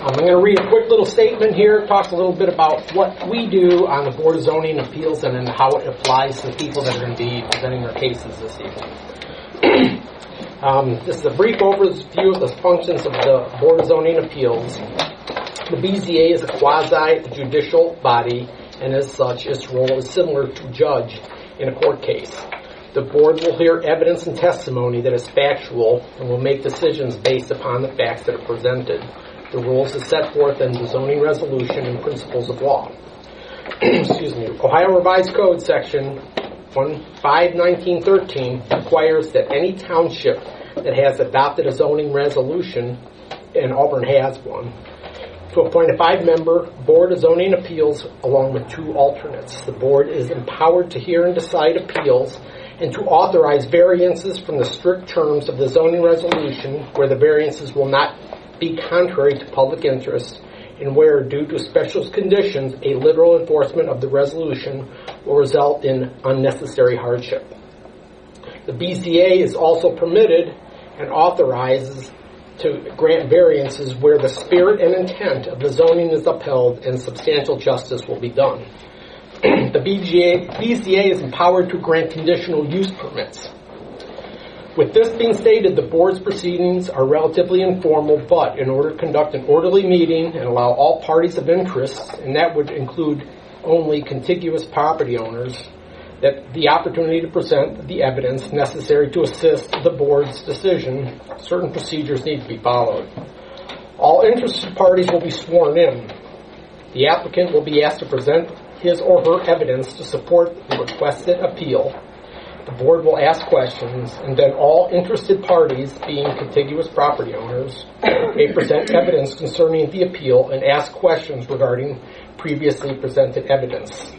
I'm going to read a quick little statement here. It talks a little bit about what we do on the Board of Zoning Appeals and then how it applies to the people that are going to be presenting their cases this evening. This is a brief overview of the functions of the Board of Zoning Appeals. The BZA is a quasi-judicial body, and as such, its role is similar to judge in a court case. The board will hear evidence and testimony that is factual and will make decisions based upon the facts that are presented. The rules are set forth in the zoning resolution and principles of law. Excuse me. Ohio Revised Code section 51913 requires that any township that has adopted a zoning resolution, and Auburn has one, to appoint a 5-member Board of Zoning Appeals along with 2 alternates. The board is empowered to hear and decide appeals and to authorize variances from the strict terms of the zoning resolution where the variances will not be contrary to public interest and where, due to special conditions, a literal enforcement of the resolution will result in unnecessary hardship. The BZA is also permitted and authorizes to grant variances where the spirit and intent of the zoning is upheld and substantial justice will be done. The BZA is empowered to grant conditional use permits. With this being stated, the board's proceedings are relatively informal, but in order to conduct an orderly meeting and allow all parties of interest, and that would include only contiguous property owners, that the opportunity to present the evidence necessary to assist the board's decision, certain procedures need to be followed. All interested parties will be sworn in. The applicant will be asked to present his or her evidence to support the requested appeal. The board will ask questions, and then all interested parties, being contiguous property owners, may present evidence concerning the appeal and ask questions regarding previously presented evidence.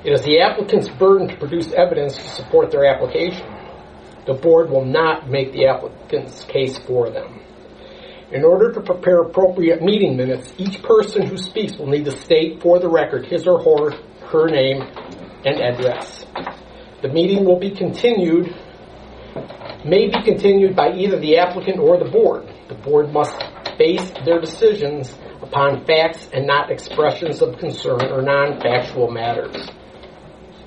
It is the applicant's burden to produce evidence to support their application. The board will not make the applicant's case for them. In order to prepare appropriate meeting minutes, each person who speaks will need to state for the record his or her name and address. The meeting will be continued, may be continued by either the applicant or the board. The board must base their decisions upon facts and not expressions of concern or non-factual matters.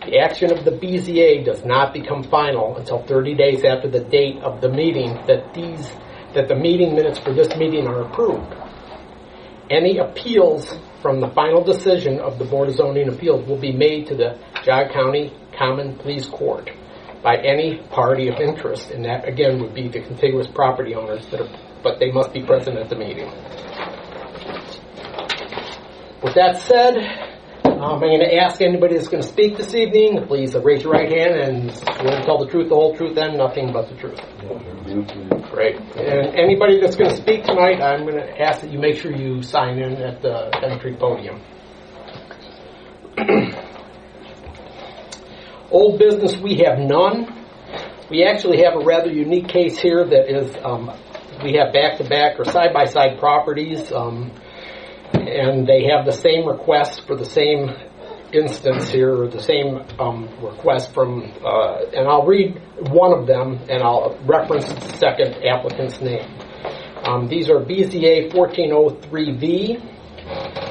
The action of the BZA does not become final until 30 days after the date of the meeting that the meeting minutes for this meeting are approved. Any appeals from the final decision of the Board of Zoning Appeals will be made to the Geauga County Common Pleas Court by any party of interest, and that again would be the contiguous property owners, but they must be present at the meeting. With that said, I'm going to ask anybody that's going to speak this evening, please raise your right hand and swear to tell the truth, the whole truth, and nothing but the truth. Great. And anybody that's going to speak tonight, I'm going to ask that you make sure you sign in at the entry podium. Old business, we have none. We actually have a rather unique case here that is, we have back-to-back or side-by-side properties, and they have the same request for the same instance here, or the same request from, and I'll read one of them, and I'll reference the second applicant's name. These are BZA 1403V.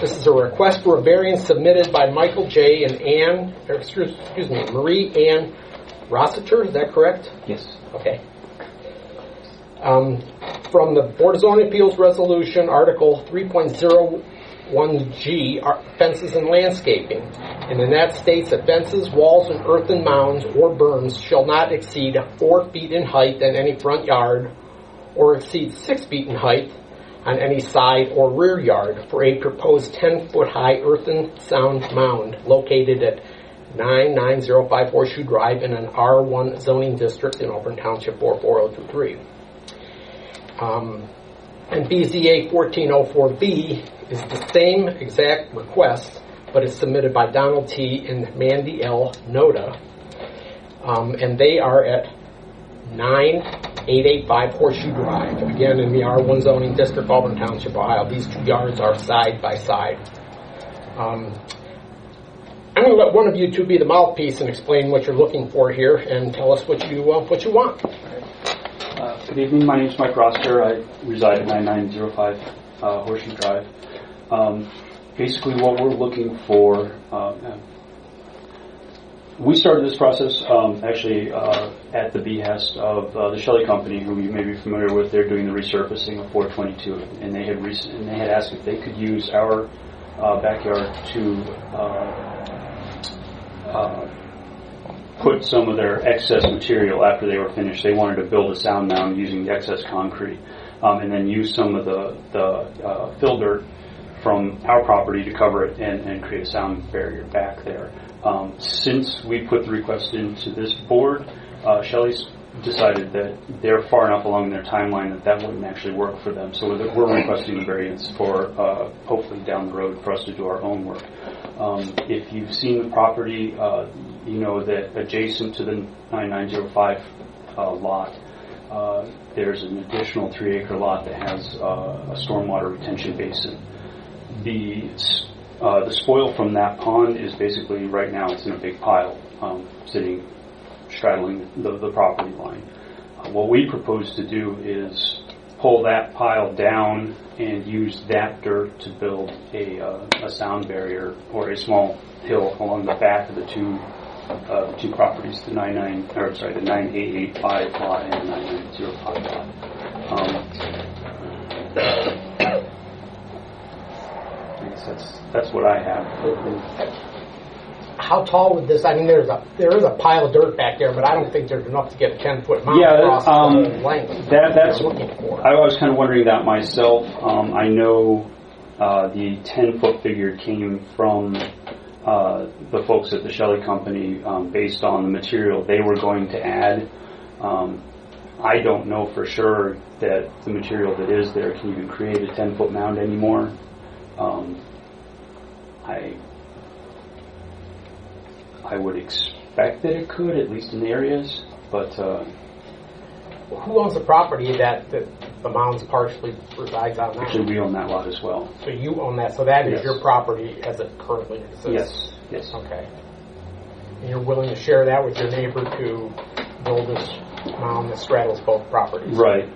This is a request for a variance submitted by Michael J. and Marie Ann Rossiter. Is that correct? Yes. Okay. From the Board of Zoning Appeals Resolution, Article 3.01G, Fences and Landscaping. And in that states that fences, walls, and earthen mounds or berms shall not exceed 4 feet in height in any front yard or exceed 6 feet in height on any side or rear yard for a proposed 10-foot-high earthen sound mound located at 9905 Horseshoe Drive in an R1 zoning district in Auburn Township 44023. And BZA 1404B is the same exact request, but it's submitted by Donald T. and Mandy L. Noda, and they are at 9885 Horseshoe Drive, again in the R1 zoning district, Auburn Township, Ohio. These 2 yards are side by side. I'm going to let one of you two be the mouthpiece and explain what you're looking for here, and tell us what you want. Good evening. My name is Mike Roster. I reside at 9905 Horseshoe Drive. Basically, what we're looking for, we started this process actually at the behest of the Shelley Company, who you may be familiar with. They're doing the resurfacing of 422, and they had asked if they could use our backyard to put some of their excess material after they were finished. They wanted to build a sound mound using the excess concrete, and then use some of the fill dirt from our property to cover it and create a sound barrier back there. Since we put the request into this board, Shelley's decided that they're far enough along in their timeline that wouldn't actually work for them. So we're requesting a variance for hopefully down the road for us to do our own work. If you've seen the property, you know that adjacent to the 9905 lot, there's an additional 3-acre lot that has a stormwater retention basin. The spoil from that pond is basically, right now, it's in a big pile, sitting, straddling the property line. What we propose to do is pull that pile down and use that dirt to build a sound barrier or a small hill along the back of the two properties, the 9885 lot and the 9905 lot. I guess that's what I have. How tall would this? I mean, there is a pile of dirt back there, but I don't think there's enough to get a 10-foot mound across the length. That's looking for. I was kind of wondering that myself. I know the 10-foot figure came from the folks at the Shelley Company based on the material they were going to add. I don't know for sure that the material that is there can even create a 10-foot mound anymore. I would expect that it could, at least in the areas, but... Who owns the property that the mounds partially resides on now? Actually, we own that lot as well. So you own that, so that is Yes. your property as it currently exists? Yes. Okay. And you're willing to share that with your neighbor to build this mound that straddles both properties? Right.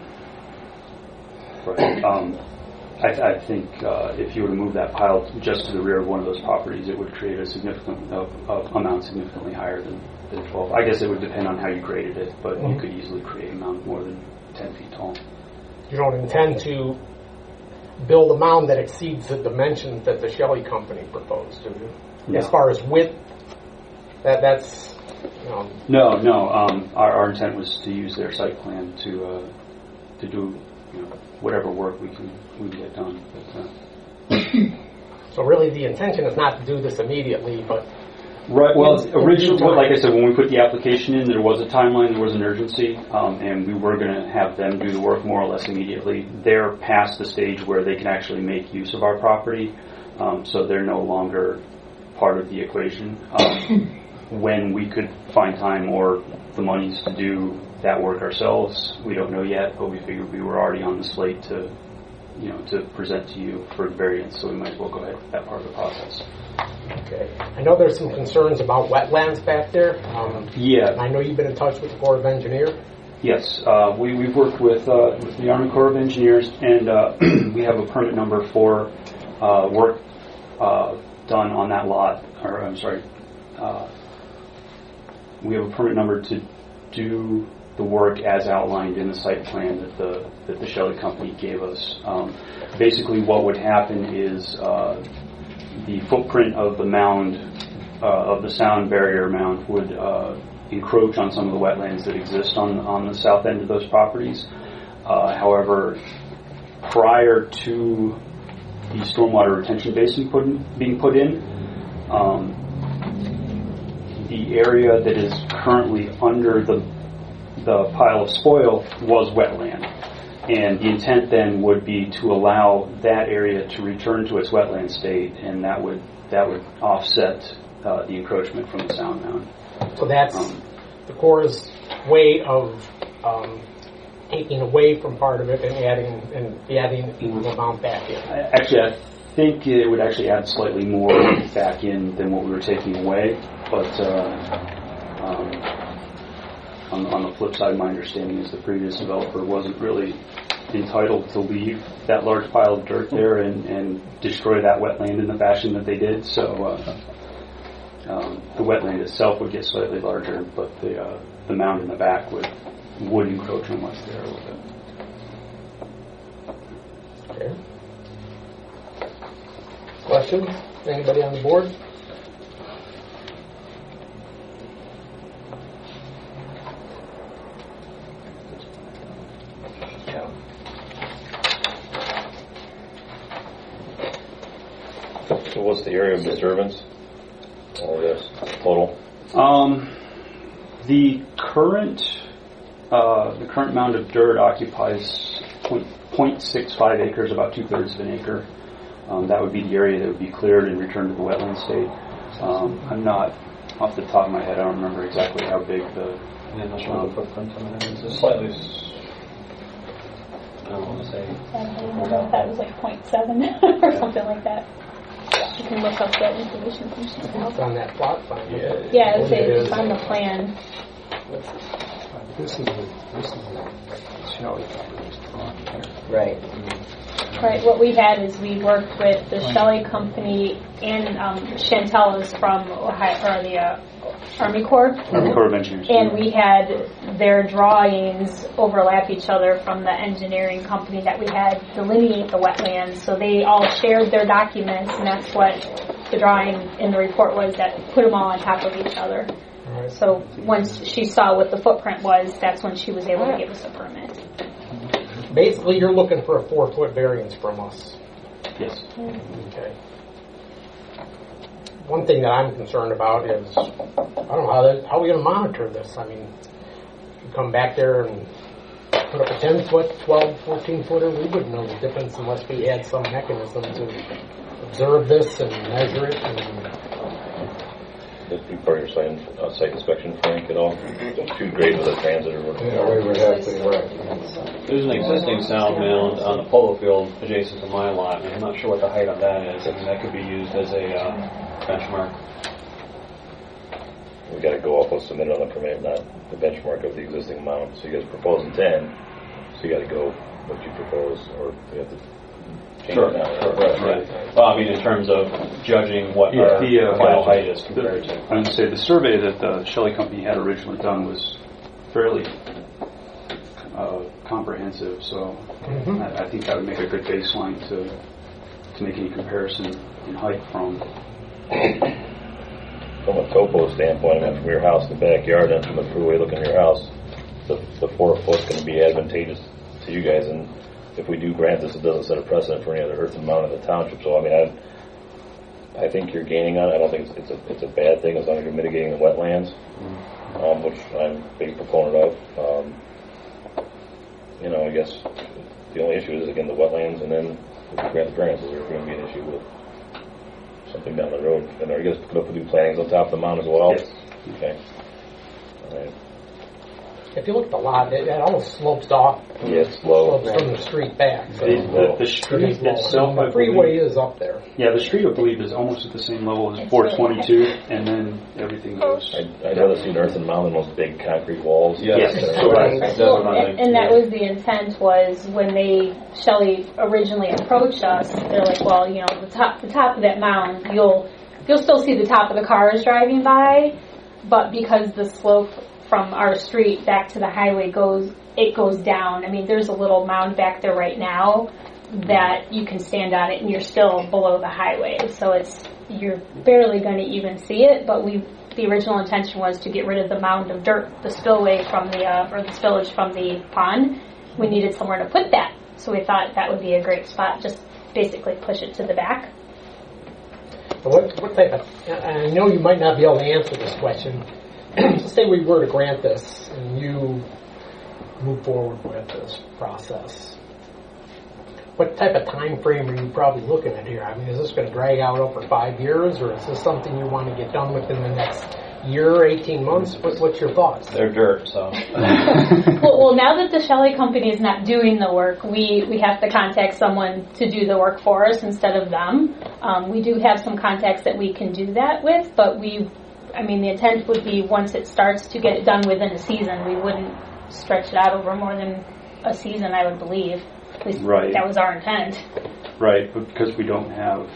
I think if you were to move that pile just to the rear of one of those properties, it would create a significant amount significantly higher than 12. I guess it would depend on how you graded it, but you could easily create a mound more than 10 feet tall. You don't intend to build a mound that exceeds the dimensions that the Shelley Company proposed, do you? No. As far as width, that's... No. Our intent was to use their site plan to do whatever work we can get done. But, So really the intention is not to do this immediately, but... Right. Well, originally, like I said, when we put the application in, there was a timeline, there was an urgency, and we were going to have them do the work more or less immediately. They're past the stage where they can actually make use of our property, so they're no longer part of the equation. When we could find time or the monies to do that work ourselves, we don't know yet, but we figured we were already on the slate to present to you for variance, so we might as well go ahead with that part of the process. Okay. I know there's some concerns about wetlands back there. Yeah. I know you've been in touch with the Corps of Engineers. Yes. We've worked with the Army Corps of Engineers, and we have a permit number for work done on that lot. We have a permit number to do the work as outlined in the site plan that the Shelley Company gave us. Basically, what would happen is the footprint of the mound, of the sound barrier mound, would encroach on some of the wetlands that exist on the south end of those properties. However, prior to the stormwater retention basin being put in, the area that is currently under the pile of spoil was wetland. And the intent then would be to allow that area to return to its wetland state, and that would offset the encroachment from the sound mound. So that's the Corps' way of taking away from part of it and adding the mound back in. Actually, I think it would actually add slightly more back in than what we were taking away, but On the flip side, my understanding is the previous developer wasn't really entitled to leave that large pile of dirt there and destroy that wetland in the fashion that they did. So the wetland itself would get slightly larger, but the mound in the back would encroach on what's there a little bit. Okay. Questions? Anybody on the board? So what's the area of disturbance? All this total? The current mound of dirt occupies 0.65 acres, about 2/3 of an acre. That would be the area that would be cleared and returned to the wetland state. I'm not, off the top of my head, I don't remember exactly how big the footprint on it is. It's slightly, I don't want to say. I don't know if that was like 0.7 or something like that. You can look up that information from It's somewhere. on that plot plan. Yeah, it's on the plan. This is the Shelley company's drawing here. Right. Right, what we had is we worked with the Shelley Company and Chantel is from Ohio, or the Army Corps. Army Corps of Engineers. And we had their drawings overlap each other from the engineering company that we had delineate the wetlands. So they all shared their documents, and that's what the drawing in the report was, that put them all on top of each other. Right. So once she saw what the footprint was, that's when she was able to give us a permit. Basically, you're looking for a 4-foot variance from us. Yes. Okay. One thing that I'm concerned about is, I don't know, how are we going to monitor this? I mean, if you come back there and put up a 10-foot, 12, 14-footer, we wouldn't know the difference unless we had some mechanism to observe this and measure it. And That'd be part of your site inspection, Frank, at all? Too great with a transit or whatever? Yeah, we would have to, right. There's an existing sound mound on the polo field adjacent to my lot, and I'm not sure what the height of that is. I mean, that could be used as a benchmark. We got to go off what's submitted on the permit, not the benchmark of the existing amount. So you guys proposing 10, so you got to go what you propose, or we have to change Sure, it now. right. Well, I mean, in terms of judging what our final height is compared to. I would say the survey that the Shelley Company had originally done was fairly comprehensive, so I think that would make a good baseline to make any comparison in height from. From a topo standpoint, I mean, from your house to the backyard and from the freeway looking at your house, the 4 foot's going to be advantageous to you guys. And if we do grant this, it doesn't set a precedent for any other earthen mound in the township. So, I mean, I think you're gaining on it. I don't think it's a bad thing as long as you're mitigating the wetlands, which I'm a big proponent of. I guess the only issue is, again, the wetlands, and then if you grant the variances, there's going to be an issue with something down the road. And are you guys putting up new plantings on top of the mound as well? Yes. Okay. All right. if you look at the lot, it almost slopes off. Yeah, it's low. Slopes from the street back. So The street itself, I the freeway believe, is up there. yeah, the street I believe is almost at the same level as 422, and then everything goes. I'd rather see an earthen mound than those big concrete walls. Yes. So And that was the intent, was when Shelley originally approached us, they're like, well, you know, the top of that mound, you'll still see the top of the cars driving by, but because the slope from our street back to the highway goes down. I mean, there's a little mound back there right now that you can stand on it and you're still below the highway. So you're barely going to even see it, but the original intention was to get rid of the mound of dirt, the spillway from the spillage from the pond. We needed somewhere to put that. So we thought that would be a great spot, just basically push it to the back. What type of, I know you might not be able to answer this question. Say we were to grant this and you move forward with this process. What type of time frame are you probably looking at here? I mean, is this going to drag out over 5 years, or is this something you want to get done within the next year, 18 months? What's your thoughts? They're dirt, so. Well, now that the Shelley company is not doing the work, we have to contact someone to do the work for us instead of them. We do have some contacts that we can do that with, but I mean, the intent would be once it starts to get it done within a season. We wouldn't stretch it out over more than a season, I would believe. At least Right. that was our intent. Right, but because we don't have,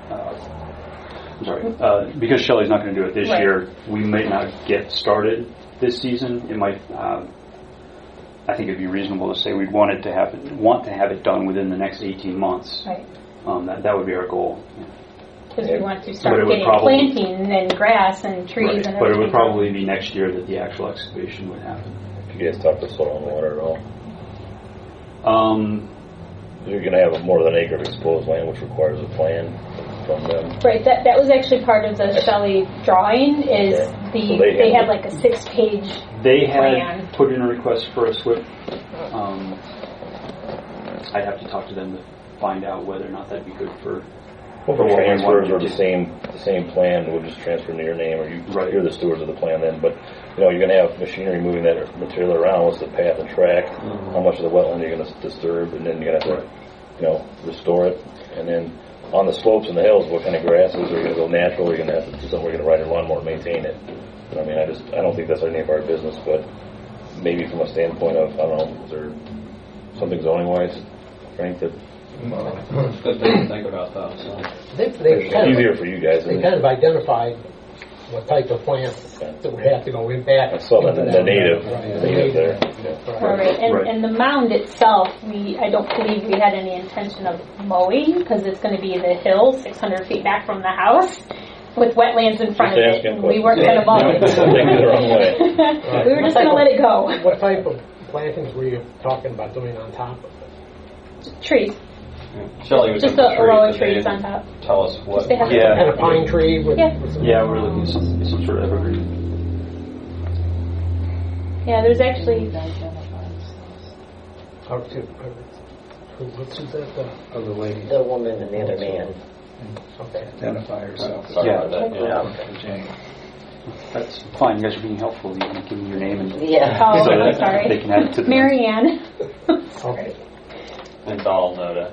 I'm sorry, because Shelley's not going to do it this Right. year, we might not get started this season. It might, I think it'd be reasonable to say we'd want to have it done within the next 18 months. Right. That would be our goal. Because we want to But start it would getting probably- planting and grass and trees Right. and everything. But it would probably be next year that the actual excavation would happen. If you guys talk to soil and water at all, Um, you're going to have more than an acre of exposed land, which requires a plan from them. Right, that was actually part of the Shelley drawing, is Okay. So they have had like a 6-page They had plan. put in a request for a SWIP. I'd have to talk to them to find out whether or not that'd be good for. Well, for the what we transfers wanted are to the same plan. We'll just transfer into your name, or Right. you're the stewards of the plan then. But you're going to have machinery moving that material around. What's the path and track? How much of the wetland you're going to disturb, and then you're going to have to, restore it. And then on the slopes and the hills, what kind of grasses? Are you going to go natural? Or are you going to have to do something? We're going to ride a lawnmower and maintain it. I mean, I don't think that's any of our business, but maybe from a standpoint of, I don't know, is there something zoning wise, Frank, that It's a good thing to think about that. So. They it's kind easier of, for you guys? they Isn't kind it? of identified what type of plants that would have to go in back. I saw that into the native, Right, the native there. Right. And, Right. and the mound itself, I don't believe we had any intention of mowing, because it's going to be the hill 600 feet back from the house with wetlands in front Just of it. asking And we weren't going to mow it. Take it the wrong way. We were just going to let it go. What type of plantings were you talking about doing on top of it? Trees. Shelley was Just looking a for row of trees, trees but on they top. didn't tell us what. Just to have Yeah. And a pine tree with, Yeah. with some... Yeah, we're looking at some sort of evergreen. Yeah, there's actually... Who's that? Other lady. The woman and the other man. Okay. Identify herself. Sorry Yeah. about that. Yeah. Yeah. Jane. That's fine. You guys are being helpful. You can give me your name and Yeah. Oh, so I'm that sorry. they can add it to the Mary Ann. Okay. And Donald Noda.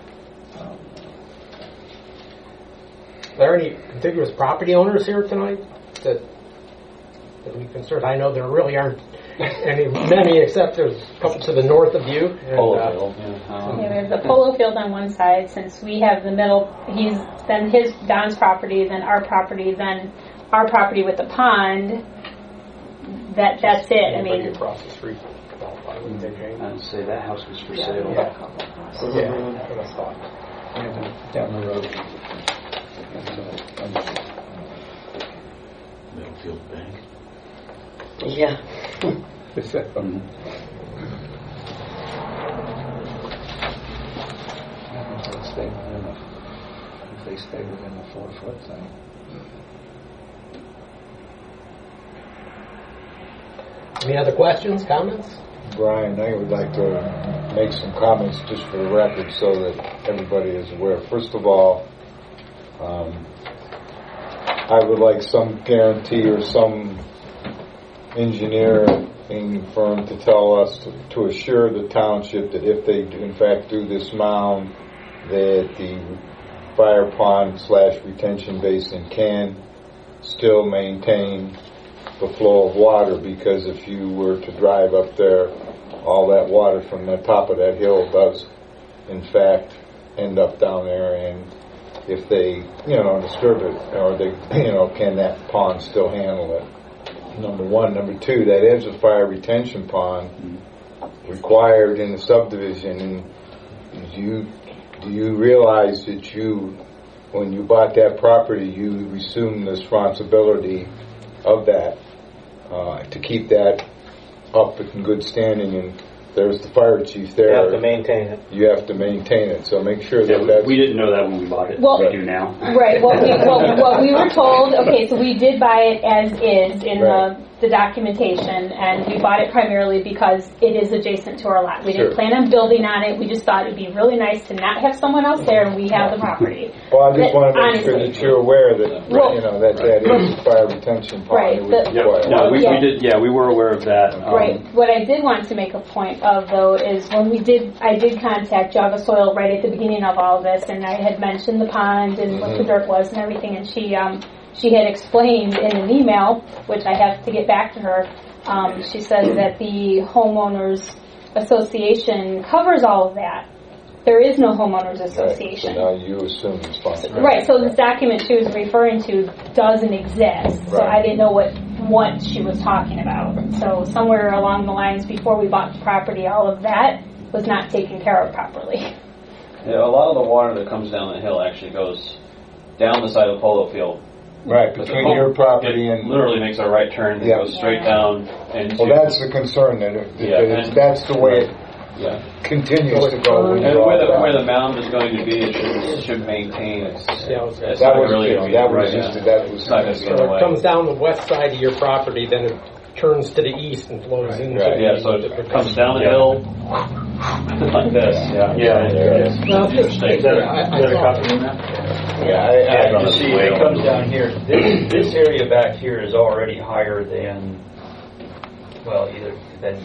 Are there any contiguous property owners here tonight that we concerned? I know there really aren't many, except there's a couple to the north of you. And, Polo field. Yeah. Yeah, there's a polo field on one side. Since we have the middle, then Don's property, then our property, then our property with the pond. That's it. I anybody mean, across the street. I wouldn't think, Jane. I'd say that house was for sale. Yeah. That's what I thought. Yeah, down the road. Middlefield Bank. Yeah. Mhm. If they stay within the 4-foot zone. Any other questions, comments? Brian, I would like to make some comments just for the record so that everybody is aware. First of all, I would like some guarantee or some engineering firm to tell us, to assure the township that if they do, in fact do this mound, that the fire pond / retention basin can still maintain the flow of water, because if you were to drive up there, all that water from the top of that hill does in fact end up down there, and if they disturb it, or they can that pond still handle it? Number one. Number two, that is a fire retention pond required in the subdivision, and do you realize that when you bought that property, you assumed the responsibility of that, to keep that up in good standing, and there's the fire chief there. You have to maintain it. You have to maintain it, so make sure that Yeah, that's... we didn't know that when we bought it. Well- We do now. right. What we were told. Okay, so we did buy it as is in Right. the the documentation, and we bought it primarily because it is adjacent to our lot. We didn't Sure. plan on building on it. We just thought it'd be really nice to not have someone else there, and we have the property. Well, I just That- want to make sure honestly. that you're aware that, Well- that is a fire retention pond. Right, It would the- require- No, we Yeah. did. Yeah, we were aware of that. Right. What I did want to make a point of, though, is when I did contact Java Soil right at the beginning of all this, and I had mentioned the pond and what the dirt was and everything, and she had explained in an email, which I have to get back to her. She says that the homeowners association covers all of that. There is no homeowners Right, association. so now you assume responsibility. Right, so this document she was referring to doesn't exist. So Right. I didn't know what she was talking about. So somewhere along the lines before we bought the property, all of that was not taken care of properly. Yeah, a lot of the water that comes down the hill actually goes down the side of the polo field. Right, between your property It and, literally makes a right turn and Yeah. goes straight down into. well, that's the concern, that that's the way it yeah. continues to go. when And you're where all the done. mound is going to be, it should maintain its. Yeah, I was gonna it's That not was, really you gonna know, be that was right, just, yeah. that was. It's not gonna be in So the way. it comes down the west side of your property, then it turns to the east and flows into Right. Yeah, so it comes down the hill like this. Yeah. Yeah. Well, it's- Is that I a thought- copy of that? Yeah, You see, it comes down here. This area back here is already higher than, well, either than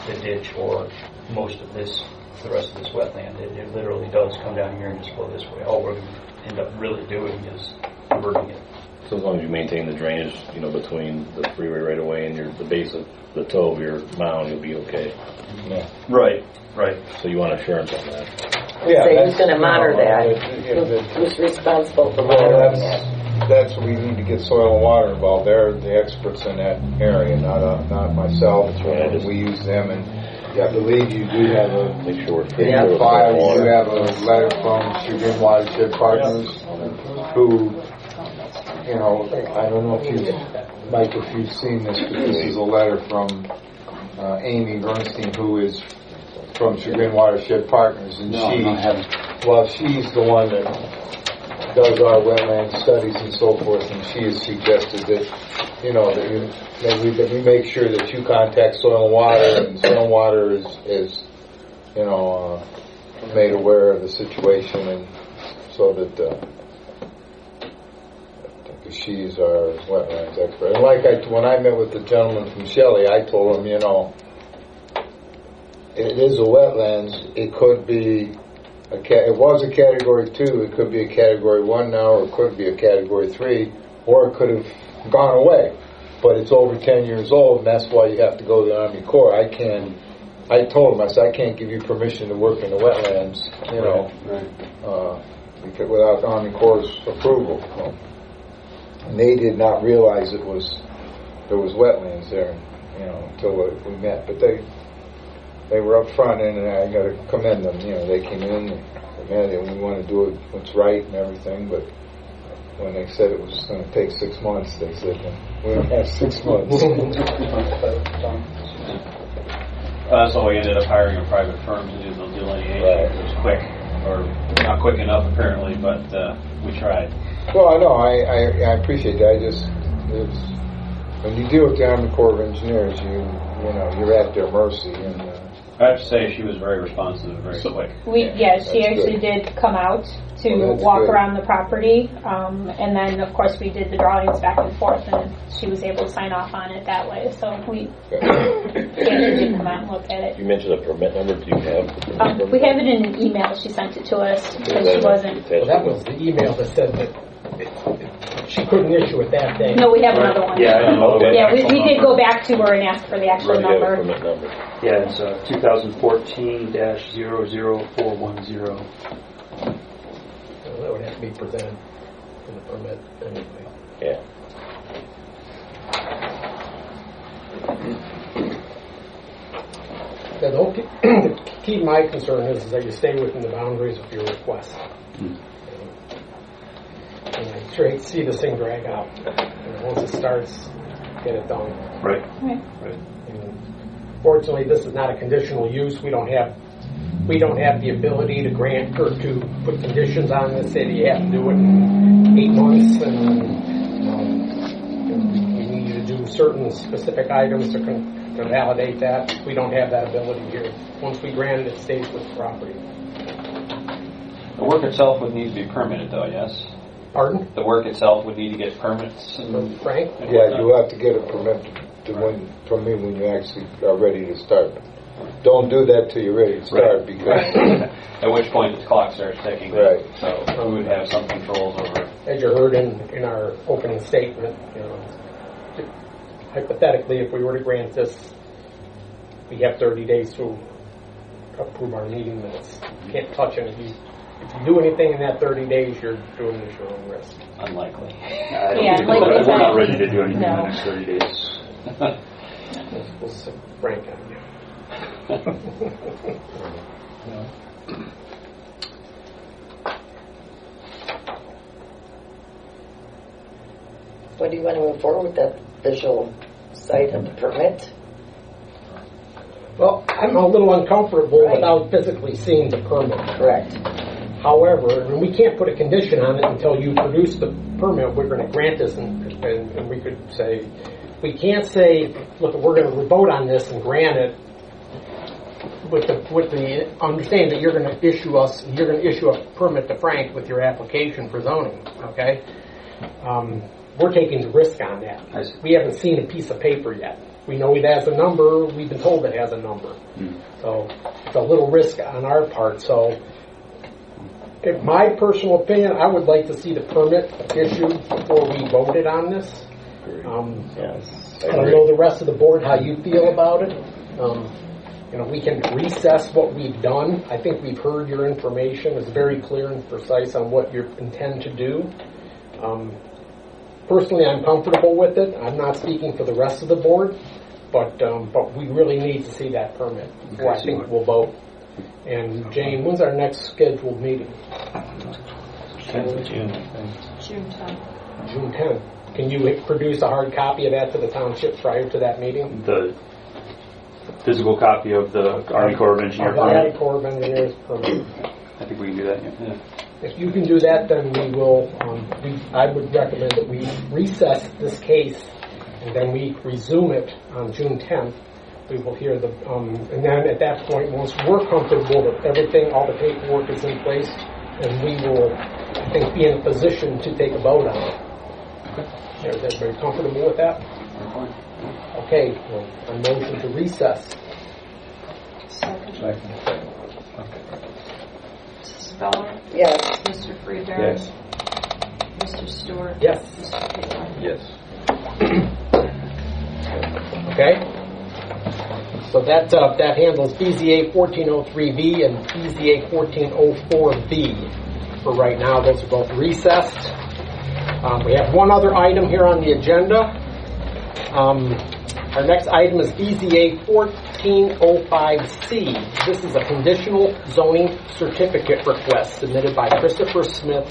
the ditch or most of this, the rest of this wetland. It literally does come down here and just flow this way. All we're going to end up really doing is diverting it. So as long as you maintain the drainage, between the freeway right away and the base of the toe of your mound, you'll be okay. Right. So you want assurance on that. Yeah, So who's that's- going to monitor that? Yeah, Who's responsible for Well, monitoring that? that's what we need to get soil and water involved. They're the experts in that area, not myself. right. We use them, and I believe you do have Make sure we're in free your of file, you water. do have a letter from Chagrin Watershed Partners, who, I don't know if you've seen this, but this is a letter from Amy Bernstein, who is from Chagrin Watershed Partners, and she's the one that does our wetland studies and so forth, and she has suggested that, that we make sure that you contact Soil and Water, and Soil and Water is made aware of the situation, and so that she is our wetlands expert. And when I met with the gentleman from Shelley, I told him, it is a wetlands. It could be it was a Category 2. It could be a Category 1 now, or it could be a Category 3, or it could have gone away. But it's over 10 years old, and that's why you have to go to the Army Corps. I told him, I said, I can't give you permission to work in the wetlands, because without the Army Corps' approval. And they did not realize there was wetlands there, until we met. But they were up front, and I got to commend them. They came in, and we want to do it what's right and everything. But when they said it was going to take 6 months, they said, we don't have 6 months. So we ended up hiring a private firm to do the delineation. Right. It was quick, or not quick enough apparently, but we tried. Well, I know. I appreciate that. When you deal with the Army Corps of Engineers, you're at their mercy. And I have to say she was very responsive and very quick. She actually did come out to Well, that's walk good. around the property, and then of course we did the drawings back and forth, and she was able to sign off on it that way. So she did come out and look at it. You mentioned a permit number. Do you have the permit number? We have it in an email. She sent it to us because she wasn't. Well, that was the email that said that she couldn't issue it that day. No, we have another one. Yeah, I know. Okay. Yeah, we did go back to her and ask for the actual Do you have a number. permit number? Yeah, it's 2014-00410. Well, that would have to be presented in the permit anyway. Yeah. Yeah, the key to my concern is that you stay within the boundaries of your request. And I sure hate to see this thing drag out. Once it starts, get it done. Right. And fortunately, this is not a conditional use. We don't have the ability to grant or to put conditions on this. Say you have to do it in 8 months, and we need you to do certain specific items to validate that. We don't have that ability here. Once we grant it, it stays with the property. The work itself would need to be permitted, though, yes? Pardon? The work itself would need to get permits? Frank? Yeah, you have to get a permit from me when you actually are ready to start. Don't do that till you're ready to start, because at which point the clock starts ticking. Right. So we would have some controls over. As you heard in our opening statement, hypothetically, if we were to grant this, we have 30 days to approve our meeting minutes. You can't touch anything. If you do anything in that 30 days, you're doing this at your own risk. Unlikely. We're not ready to do anything in the next 30 days. We'll sit Frank on you. When do you want to move forward with that visual site of the permit? Well, I'm a little uncomfortable without physically seeing the permit. Correct. However, and we can't put a condition on it until you produce the permit. We're going to grant this, and we could say, we can't say, look, we're going to vote on this and grant it with the understanding that you're going to issue a permit to Frank with your application for zoning. Okay, we're taking the risk on that. We haven't seen a piece of paper yet. We know it has a number. We've been told it has a number. So it's a little risk on our part. So, in my personal opinion, I would like to see the permit issued before we voted on this. Yes. I don't know the rest of the board how you feel about it. We can recess what we've done. I think we've heard your information. It's very clear and precise on what you intend to do. Personally, I'm comfortable with it. I'm not speaking for the rest of the board, but we really need to see that permit before I think we'll vote. And Jane, when's our next scheduled meeting? 10th of June. June 10th. June 10th. Can you produce a hard copy of that to the township prior to that meeting? The physical copy of the Army Corps of Engineers Army permit. Corps of Engineers permit. I think we can do that. Yeah. If you can do that, then we will. I would recommend that we recess this case, and then we resume it on June 10th. We will hear the, and then at that point, once we're comfortable that everything, all the paperwork is in place, and we will, I think, be in a position to take a vote on it. Is everybody comfortable with that? Okay, well, a motion to recess. Second. Mrs. Speller? Yes. Mr. Friedberg? Yes. Mr. Stewart? Yes. Mr. Pittman? Yes. Okay. So that handles BZA 1403B and BZA 1404B. For right now, those are both recessed. We have one other item here on the agenda. Our next item is BZA 1405C. This is a conditional zoning certificate request submitted by Christopher Smith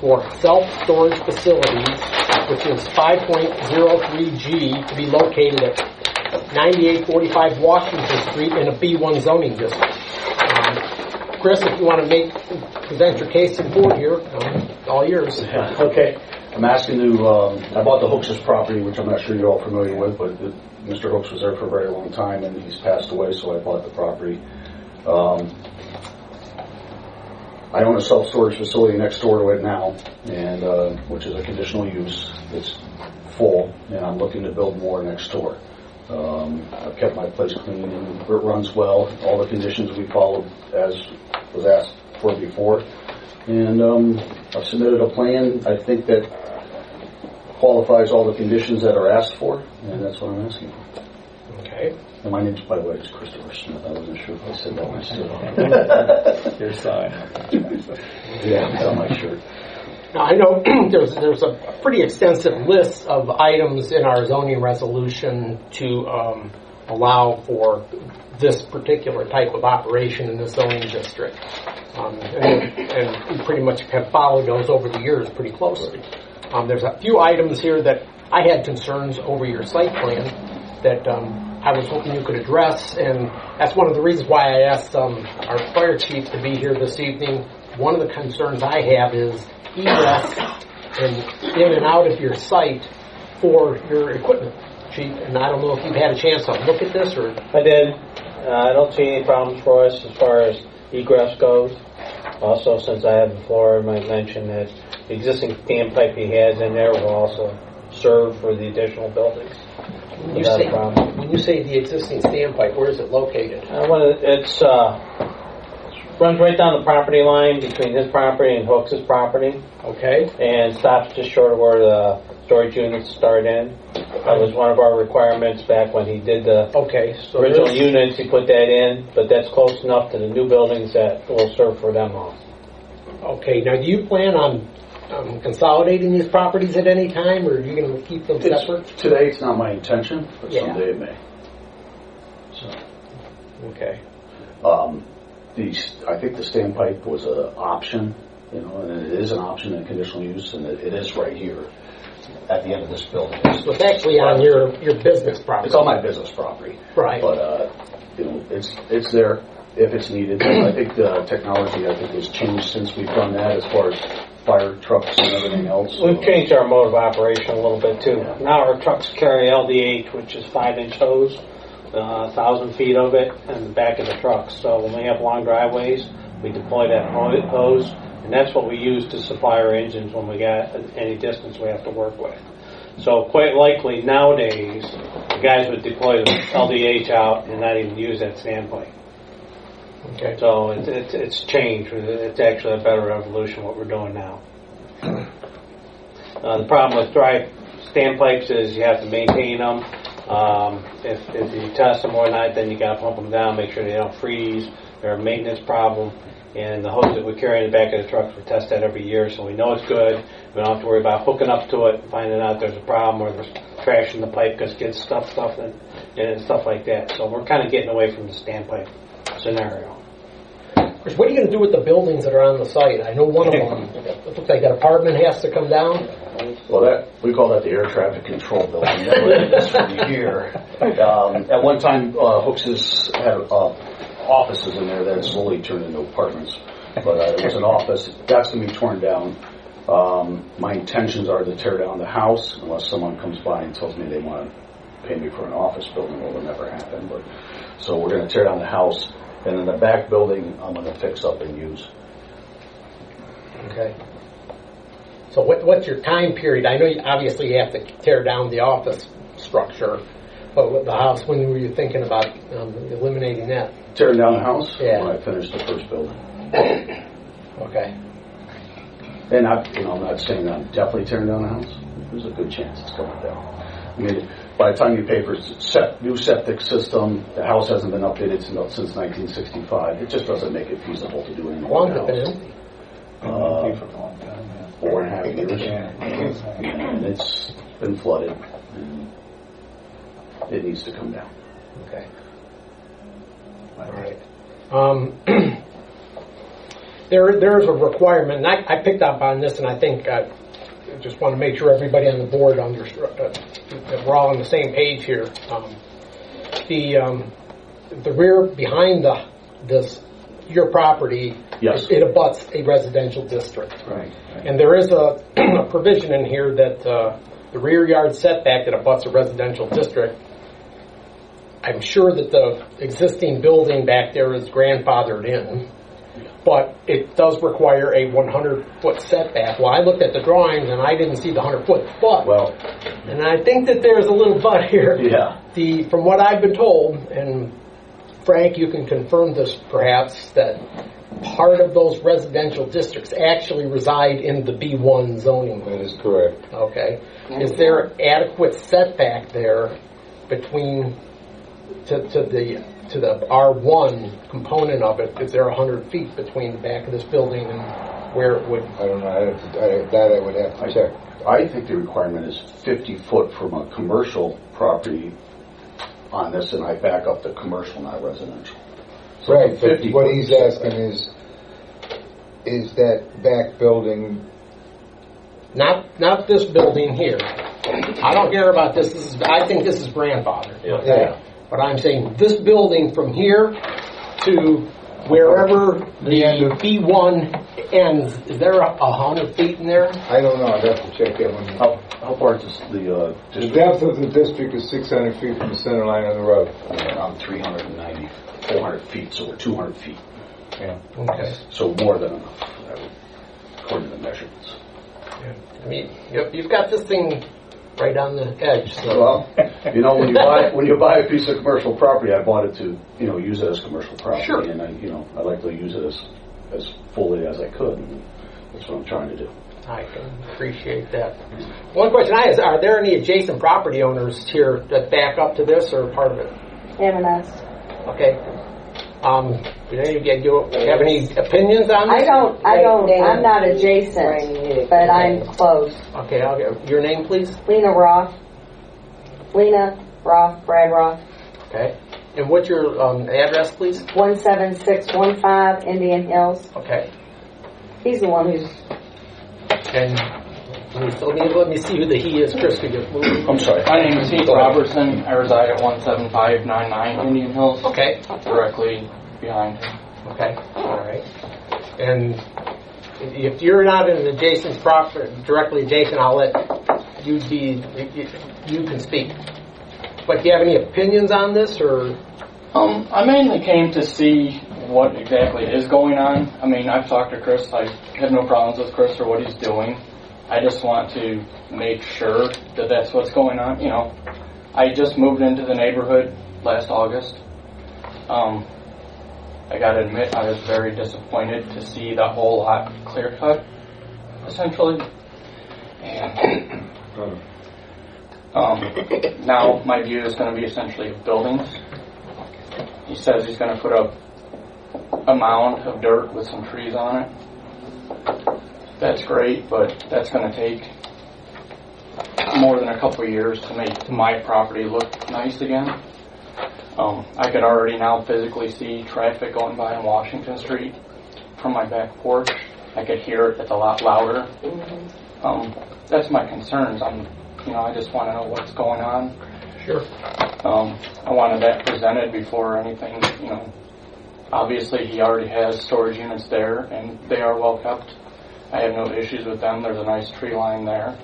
for self-storage facilities, which is 5.03G, to be located at 9845 Washington Street in a B1 zoning district. Chris, if you want to present your case to the board here, all yours. Okay. I'm asking to, I bought the Hooks' property, which I'm not sure you're all familiar with, but Mr. Hooks was there for a very long time, and he's passed away, so I bought the property. I own a self-storage facility next door to it now, and which is a conditional use. It's full, and I'm looking to build more next door. I've kept my place clean, and it runs well. All the conditions we followed as was asked for before. And I've submitted a plan, I think, that qualifies all the conditions that are asked for, and that's what I'm asking for. Okay. And my name, by the way, is Christopher Smith. I wasn't sure if I said that myself. Your sign. Yeah, it's on my shirt. Now, I know there's a pretty extensive list of items in our zoning resolution to allow for this particular type of operation in the zoning district. And we pretty much have followed those over the years pretty closely. There's a few items here that I had concerns over your site plan that I was hoping you could address, and that's one of the reasons why I asked our fire chief to be here this evening. One of the concerns I have is egress and in and out of your site for your equipment, Chief. And I don't know if you've had a chance to look at this or. I did. I don't see any problems for us as far as egress goes. Also, since I have the floor, I might mention that the existing standpipe he has in there will also serve for the additional buildings. When you say the existing standpipe, where is it located? It's runs right down the property line between his property and Hooks' property. Okay. And stops just short of where the storage units start in. That was one of our requirements back when he did the original units. He put that in, but that's close enough to the new buildings that will serve for them all. Okay. Now, do you plan on consolidating these properties at any time, or are you going to keep them separate? Today, it's not my intention, but someday it may. So. Okay. I think the standpipe was an option, and it is an option in conditional use, and it is right here at the end of this building. So it's actually on your business property. It's on my business property. Right. But, it's there if it's needed. I think the technology, has changed since we've done that as far as fire trucks and everything else. We've changed our mode of operation a little bit, too. Yeah. Now our trucks carry LDH, which is 5-inch hose. 1,000 feet of it in the back of the truck. So when we have long driveways, we deploy that hose, and that's what we use to supply our engines when we got any distance we have to work with. So quite likely nowadays, the guys would deploy the LDH out and not even use that standpipe. Okay. So it's changed. It's actually a better evolution what we're doing now. The problem with dry standpipes is you have to maintain them. If you test them or not, then you got to pump them down, make sure they don't freeze. They're a maintenance problem. And the hose that we carry in the back of the truck, we test that every year, so we know it's good. We don't have to worry about hooking up to it and finding out there's a problem or there's trash in the pipe because kids stuff in and stuff like that. So we're kind of getting away from the standpipe scenario. What are you going to do with the buildings that are on the site? I know one of them, it looks like that apartment has to come down. Well, we call that the air traffic control building. That's for the year. At one time, Hooks had offices in there that slowly turned into apartments. But it was an office. That's going to be torn down. My intentions are to tear down the house unless someone comes by and tells me they want to pay me for an office building. Well, it'll never happen. So we're going to tear down the house. And then the back building, I'm going to fix up and use. Okay. So what's your time period? I know obviously you have to tear down the office structure, but with the house, when were you thinking about eliminating that? Tearing down the house? Yeah. When I finish the first building. Okay. And I'm not saying I'm definitely tearing down the house. There's a good chance it's coming down. I mean, by the time you pay for new septic system, the house hasn't been updated since 1965. It just doesn't make it feasible to do anything. How long has it been empty? 4.5 years. And it's been flooded. And it needs to come down. Okay. All right. There's a requirement, and I picked up on this, and I think I just want to make sure everybody on the board that we're all on the same page here. The rear behind your property, yes, it abuts a residential district. Right. And there is a provision in here that the rear yard setback that abuts a residential district, I'm sure that the existing building back there is grandfathered in, but it does require a 100-foot setback. Well, I looked at the drawings and I didn't see the 100-foot, but, and I think that there's a little but here. Yeah. From what I've been told, and Frank, you can confirm this perhaps, that part of those residential districts actually reside in the B1 zoning. That is correct. Okay. Is there adequate setback there between to the R1 component of it? Is there 100 feet between the back of this building and where it would? I don't know. I would have to check. I think the requirement is 50 foot from a commercial property on this, and I back up the commercial, not residential. So right, but what he's asking is that back building... Not this building here. I don't care about this. I think this is grandfathered. Yeah. But I'm saying this building from here to wherever the B1 ends, is there 100 feet in there? I don't know. I'd have to check that one. How far does the The district? depth of the district is 600 feet from the center line of the road. Around 390, 400 feet, so we're 200 feet. Yeah. Okay. So more than enough, according to the measurements. I mean, you've got this thing right on the edge. So. Well, when you buy a piece of commercial property, I bought it to use it as commercial property, Sure. and I like to use it as fully as I could. And that's what I'm trying to do. I can appreciate that. One question I have is, are there any adjacent property owners here that back up to this or part of it? Haven't asked. Okay. Do any of you have any opinions on this? I'm not adjacent, but I'm close. Okay, I'll get your name, please. Lena Roth, Brad Roth. Okay. And what's your address, please? 17615 Indian Hills. Okay. He's the one who's... And let me see who the he is. Chris, could you move? I'm sorry. My name is Heath Robertson. I reside at 17599 Indian Hills. Okay. Directly behind him. Okay. All right. And if you're not in an adjacent property, directly adjacent, I'll let you be. You can speak. But do you have any opinions on this, or? I mainly came to see what exactly is going on. I mean, I've talked to Chris. I have no problems with Chris or what he's doing. I just want to make sure that that's what's going on. I just moved into the neighborhood last August. I got to admit, I was very disappointed to see the whole lot clear cut, essentially. And now my view is going to be essentially buildings. He says he's going to put up a mound of dirt with some trees on it. That's great, but that's going to take more than a couple of years to make my property look nice again. I could already now physically see traffic going by on Washington Street from my back porch. I could hear it. It's a lot louder. That's my concerns. I just want to know what's going on. Sure. I wanted that presented before anything. Obviously he already has storage units there, and they are well kept. I have no issues with them. There's a nice tree line there.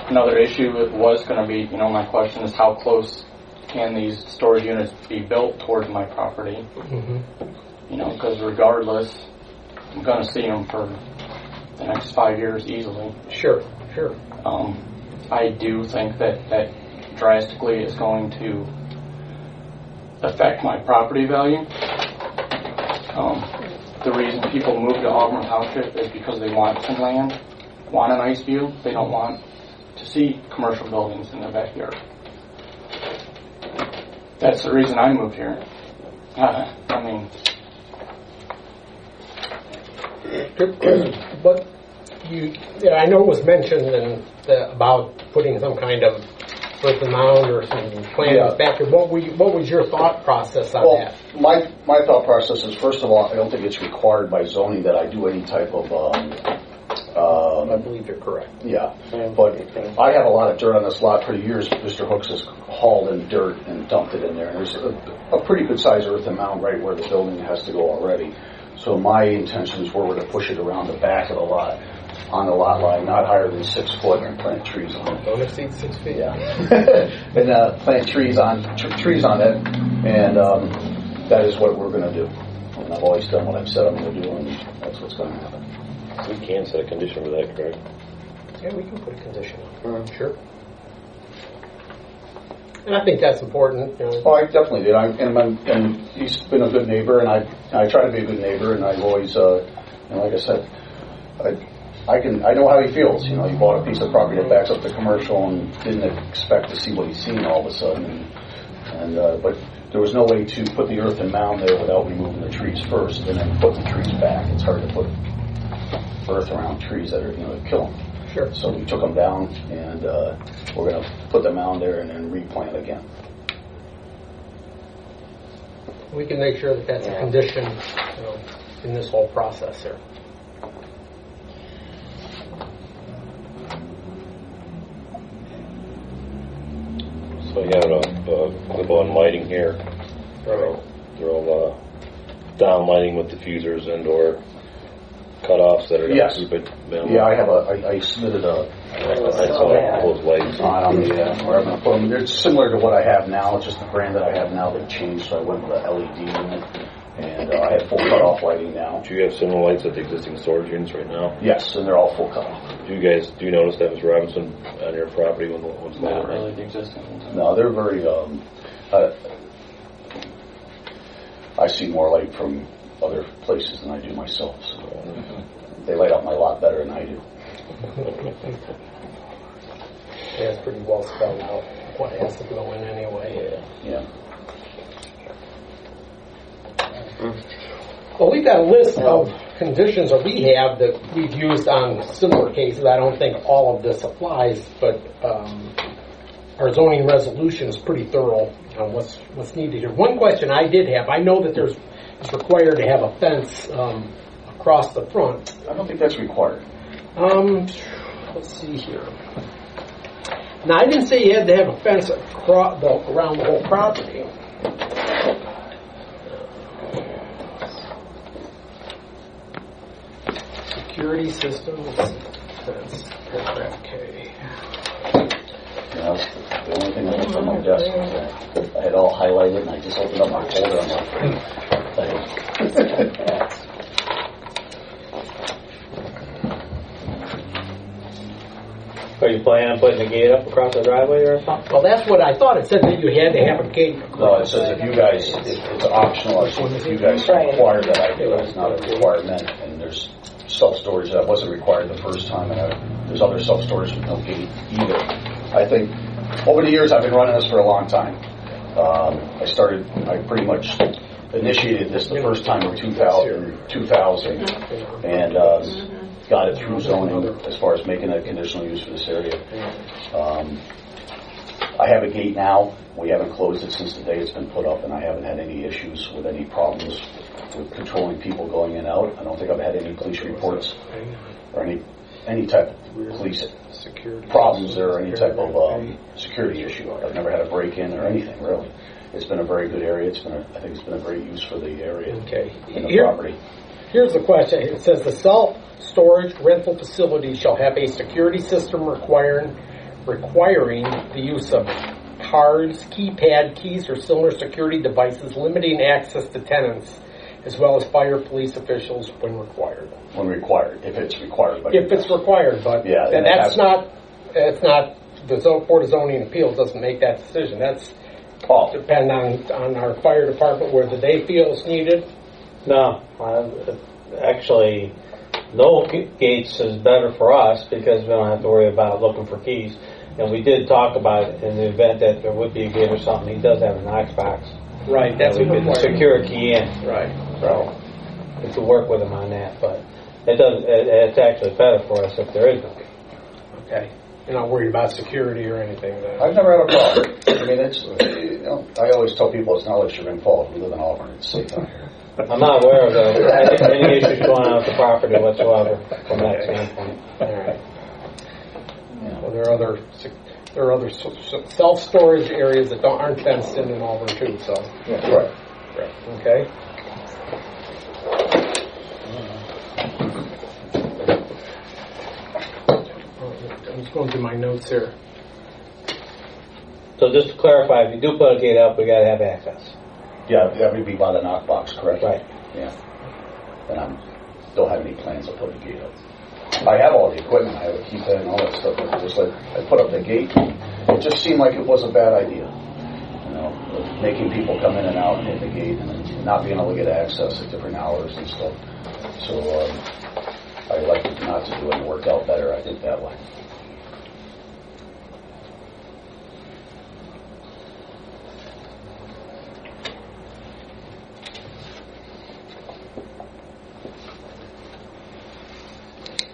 Another issue was going to be, my question is how close can these storage units be built towards my property? Because regardless, I'm going to see them for the next 5 years easily. Sure. I do think that drastically is going to affect my property value. The reason people move to Auburn Township is because they want some land, want a nice view. They don't want to see commercial buildings in their backyard. That's the reason I moved here. But I know it was mentioned about putting some kind of earthen mound or some plantings back there. What was your thought process on that? My thought process is, first of all, I don't think it's required by zoning that I do any type of. I believe you're correct. Yeah, but I have a lot of dirt on this lot. For years, Mr. Hooks has hauled in dirt and dumped it in there. And there's a pretty good size earthen mound right where the building has to go already. So my intentions were to push it around the back of the lot, on the lot line, not higher than 6 foot, and plant trees on it. Don't exceed 6 feet. Yeah, and plant trees on it, and that is what we're going to do. And I've always done what I've said I'm going to do, and that's what's going to happen. We can set a condition for that, correct? Yeah, we can put a condition on. Sure. And I think that's important. Oh, I definitely did. And he's been a good neighbor, and I try to be a good neighbor, and I've always, like I said, I know how he feels. He bought a piece of property that backs up to commercial and didn't expect to see what he's seen all of a sudden. But there was no way to put the earthen mound there without removing the trees first, and then put the trees back. It's hard to put earth around trees that are kill them. Sure. So we took them down, and we're going to put the mound there and then replant again. We can make sure that that's a condition in this whole process here. clip-on lighting here. They're all down lighting with diffusers and/or cutoffs that are going to keep it minimal. Yeah, I submitted I saw those lights. on the where I'm going to put them. It's similar to what I have now. It's just the brand that I have now that changed, so I went with a LED unit, and I have full cutoff lighting now. Do you have similar lights at the existing storage units right now? Yes, and they're all full cutoff. Do you notice that, Mr. Robinson, on your property when the ones Not light? really the existing ones. No, they're very. I see more light from other places than I do myself. So they light up my lot better than I do. Yeah, it's pretty well spelled out what has to go in anyway. Yeah. Well, we've got a list of conditions that we have that we've used on similar cases. I don't think all of this applies, but our zoning resolution is pretty thorough on what's needed here. One question I did have, I know that it's required to have a fence across the front. I don't think that's required. Let's see here. Now, I didn't say you had to have a fence around the whole property. Security systems, fence, paragraph K. Yeah, that's the only thing that was on my desk. I had all highlighted, and I just opened up my folder. I'm like, Are you planning on putting a gate up across the driveway or something? Well, that's what I thought. It said that you had to have a gate. no, it says if you guys, it's optional. If you guys require that I do it, it's not a requirement. And there's self-storage that wasn't required the first time, and there's other self-storage with no gate either. I think over the years I've been running this for a long time. I pretty much initiated this the first time in 2000 and got it through zoning as far as making a conditional use for this area. I have a gate now. We haven't closed it since the day it's been put up, and I haven't had any issues with any problems with controlling people going in and out. I don't think I've had any police reports or any type of police problems or any type of security issue. I've never had a break-in or anything, really. It's been a very good area. I think it's been a great use for the area and the property. Here's the question. It says the self-storage rental facility shall have a security system requiring the use of cards, keypad, keys, or similar security devices limiting access to tenants, as well as fire police officials when required. When required, if it's required. If it's required, but yeah, that's not the Board of Zoning Appeals doesn't make that decision. That's depend on our fire department whether they feel it's needed. No, actually, no gates is better for us because we don't have to worry about looking for keys. And we did talk about it in the event that there would be a gate or something. He does have a Knox box. Right, that's we can secure a key in. Right. So we could work with him on that, but it's actually better for us if there is no gate. Okay. You're not worried about security or anything. I've never had a problem. I mean, I always tell people it's not like Chagrin Falls. We live in Auburn. It's safe down here. I'm not aware of any issues going on with the property whatsoever from that standpoint. All right. Well, there are other self-storage areas that aren't fenced in Auburn too. So. Yeah, right. Okay. I'm just going through my notes here. So just to clarify, if you do put a gate up, we got to have access. Yeah, that would be by the knock box, correct? Right. Yeah. And I don't have any plans to put a gate up. I have all the equipment. I have a keypad and all that stuff. But just like I put up the gate, it just seemed like it was a bad idea. You know, making people come in and out and hit the gate and not being able to get access at different hours and stuff. So I elected not to do it and it worked out better, I think, that way.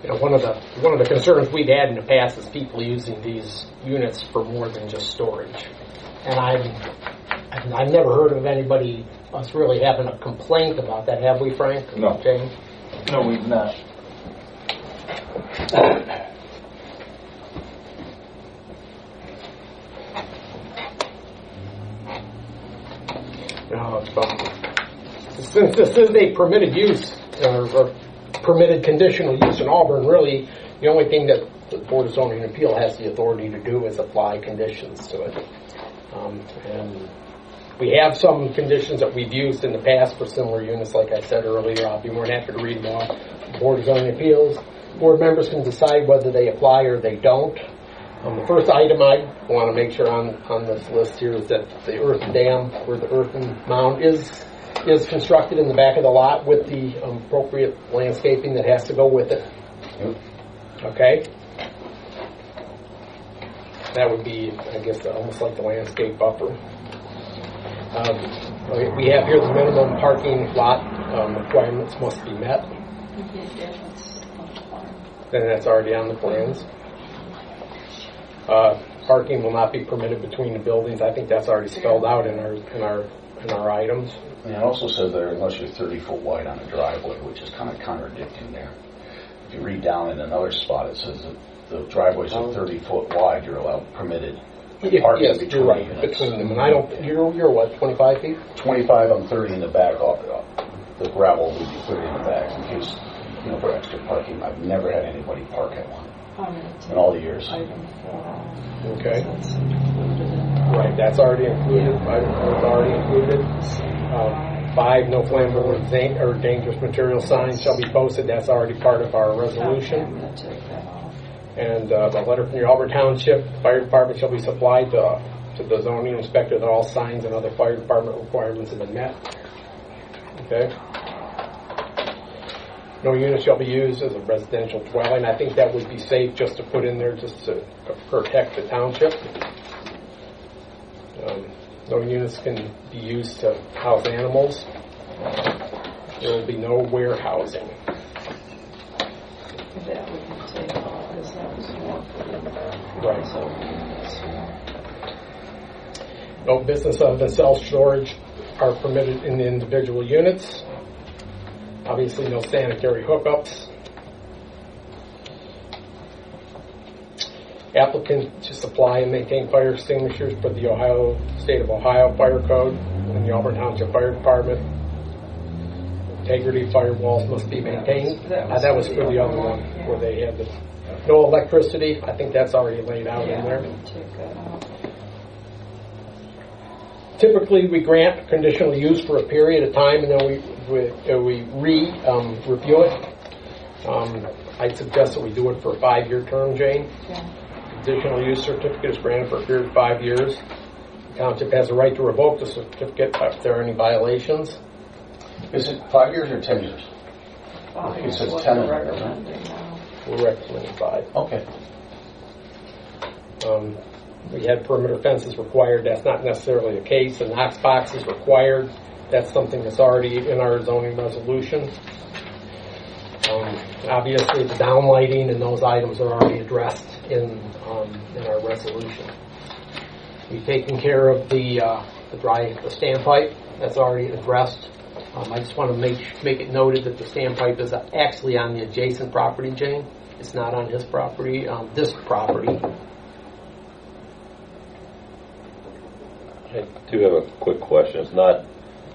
You know, one of the concerns we've had in the past is people using these units for more than just storage, and I've never heard of us really having a complaint about that. Have we, Frank? No. James? No, we've not. since this is a permitted use or permitted conditional use in Auburn, really the only thing that the Board of Zoning Appeal has the authority to do is apply conditions to it. And we have some conditions that we've used in the past for similar units, like I said earlier. I'll be more than happy to read them all. The Board of Zoning Appeals, board members can decide whether they apply or they don't. The first item I want to make sure on this list here is that the earthen dam, or the earthen mound, is constructed in the back of the lot with the appropriate landscaping that has to go with it. Okay? That would be, I guess, almost like the landscape buffer. We have here the minimum parking lot requirements must be met. Then that's already on the plans. Parking will not be permitted between the buildings. I think that's already spelled out in our items. And it also says there, unless you're 30 foot wide on a driveway, which is kind of contradicting there. If you read down in another spot, it says that the driveways are 30 foot wide. You're allowed permitted parking yes, between you're right, units. between them. And I don't. You're what? 25 feet? 25 on 30 in the back. The gravel would be 30 in the back in case, for extra parking. I've never had anybody park at one in all the years. Okay. Right, that's already included. It's already included. 5, no flammable or dangerous material signs shall be posted. That's already part of our resolution. And a letter from the Auburn Township Fire Department shall be supplied to the zoning inspector that all signs and other fire department requirements have been met. Okay. No unit shall be used as a residential dwelling. I think that would be safe just to put in there just to protect the township. No units can be used to house animals. There will be no warehousing. Right. No business other than self-storage are permitted in the individual units. Obviously, no sanitary hookups. Applicant to supply and maintain fire extinguishers for the State of Ohio Fire Code and the Auburn Township Fire Department. Integrity firewalls must be maintained. That was for the other one where they had the no electricity. I think that's already laid out in there. Typically, we grant conditional use for a period of time, and then we review it. I'd suggest that we do it for a 5-year term, Jane. Conditional use certificate is granted for a period of 5 years. The township has a right to revoke the certificate if there are any violations. Is it 5 years or 10 years? I think it says 10 in there, doesn't it? We're recommending 5. Okay. We had perimeter fences required. That's not necessarily the case. The Knox box is required. That's something that's already in our zoning resolution. Obviously, the downlighting and those items are already addressed in our resolution. We've taken care of the standpipe. That's already addressed. I just want to make it noted that the standpipe is actually on the adjacent property, Jane. It's not on his property. This property. I do have a quick question. It's not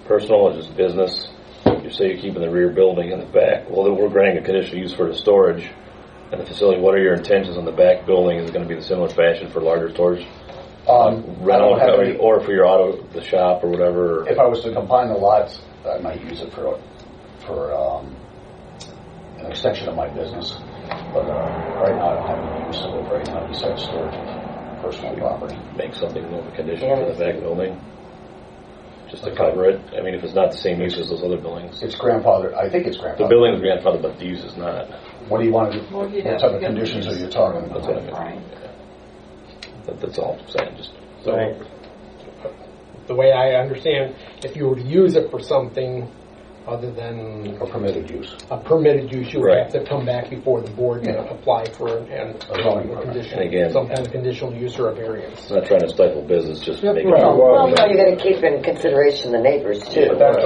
personal, it's just business. You say you're keeping the rear building in the back. Well, then we're granting a conditional use for the storage and the facility. What are your intentions on the back building? Is it going to be the similar fashion for larger storage? Rental, or for your auto, the shop or whatever? If I was to combine the lots, I might use it for an extension of my business. But right now, I don't have any use of it right now besides storage of personal property. Make something more of a condition for the back building? Just to cover it? I mean, if it's not the same use as those other buildings. It's grandfathered. I think it's grandfathered. The building is grandfathered, but the use is not. What do you want to do? What type of conditions are you talking about? That's what I mean. That's all I'm saying. Just So, the way I understand, if you were to use it for something other than a permitted use, you would have to come back before the board and apply for a condition, again, some kind of conditional use or a variance. I'm not trying to stifle business, just make it Well, no, you got to keep in consideration the neighbors too. But that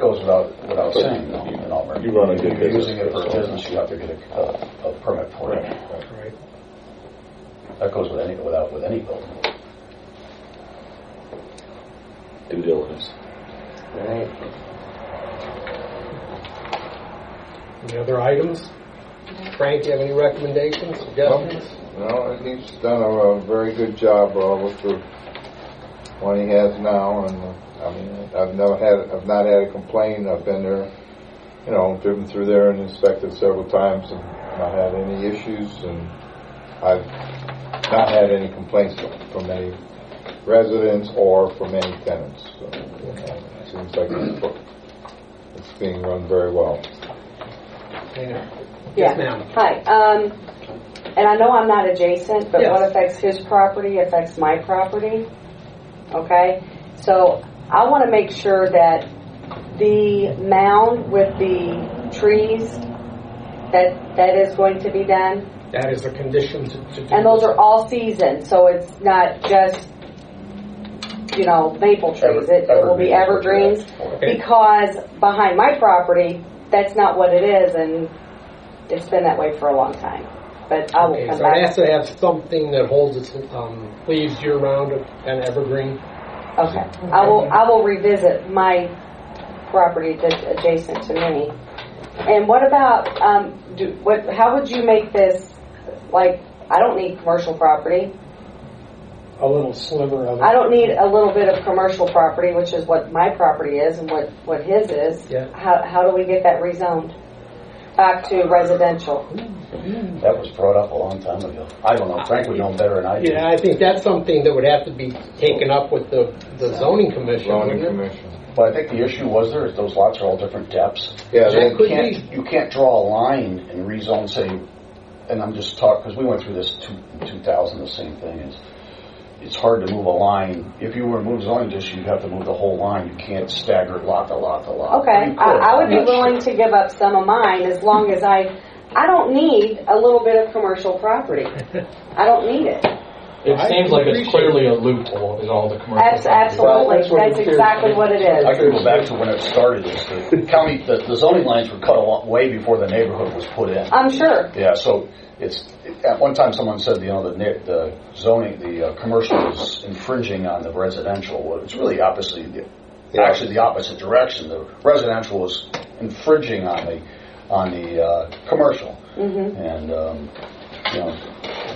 goes without saying, though, in Auburn. You run a good business. Using it for business, you have to get a permit for it. Right. That goes with any building. Due diligence. Right. Any other items? Frank, do you have any recommendations, suggestions? No, he's done a very good job with the one he has now, and I mean, I've not had a complaint. I've been there, driven through there and inspected several times, and not had any issues, and I've not had any complaints from any residents or from any tenants. So, it seems like it's being run very well. Yes, ma'am. Hi. And I know I'm not adjacent, but Yes. what affects his property affects my property. Okay? So I want to make sure that the mound with the trees, that is going to be done. That is a condition to do. And those are all season, so it's not just, maple trees. It will be evergreens. Okay. Because behind my property, that's not what it is, and it's been that way for a long time. But I will Okay, come so back. it has to have something that holds its leaves year-round and evergreen. Okay. I will revisit my property that's adjacent to me. And what about, how would you make this, I don't need commercial property. A little sliver of it. I don't need a little bit of commercial property, which is what my property is and what his is. Yeah. How do we get that rezoned back to residential? That was brought up a long time ago. I don't know. Frank would know better than I do. Yeah, I think that's something that would have to be taken up with the zoning commission. Zoning commission. But I think the issue was those lots are all different depths. Yeah, That could You can't draw a line and rezone, say, and I'm just talking, because we went through this in 2000, the same thing is, it's hard to move a line. If you were to move zoning district, you'd have to move the whole line. You can't stagger it lot to lot to lot. Okay, You could, I would I'm be not willing sure. to give up some of mine as long as I don't need a little bit of commercial property. I don't need it. It seems like it's clearly a loophole, is all the commercial. Absolutely, That's what it that's appears exactly to be. what it I is. can go back to when it started. The county, the zoning lines were cut way before the neighborhood was put in. I'm sure. Yeah, so at one time someone said, the zoning, the commercial is infringing on the residential. Well, it's really actually the opposite direction. The residential was infringing on the commercial, and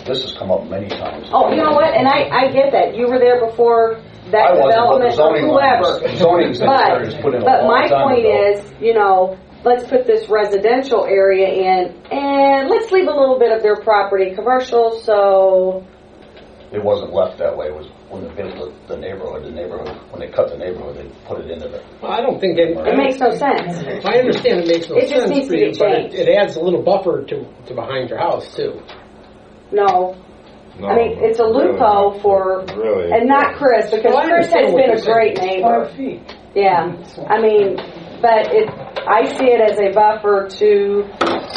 this has come up many times. Oh, you know what? And I get that. You were there before that development or whoever. But my point is, let's put this residential area in, and let's leave a little bit of their property commercial. So it wasn't left that way. It was when they built the neighborhood. When they cut the neighborhood, they put it into the. Well, I don't think it makes no sense. I understand it makes no It just sense needs for to you, be but changed. it adds a little buffer to behind your house too. No. No, I mean, it's a loophole for, really. and not Chris, because Well, I Chris has understand what been you're a great saying. neighbor. Yeah, I mean, but I see it as a buffer to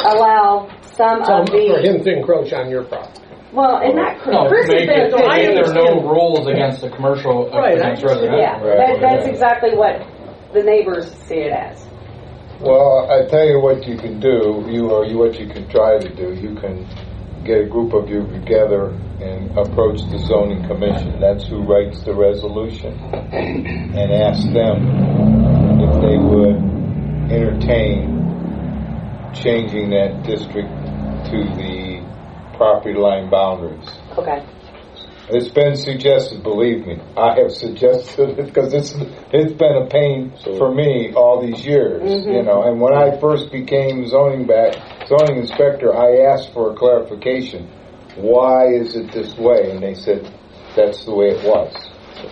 allow some So of for the, him to encroach on your property. well, and not Chris. No, Chris has make been a it, good I there are no understand. rules against the commercial, Right, against I understand. residential. Yeah, Right. that's exactly what the neighbors see it as. Well, I tell you what you can do, what you can try to do. You can get a group of you together and approach the zoning commission. That's who writes the resolution, and ask them if they would entertain changing that district to the property line boundaries. Okay. It's been suggested, believe me. I have suggested it because it's been a pain for me all these years, And when I first became zoning inspector, I asked for a clarification. Why is it this way? And they said that's the way it was.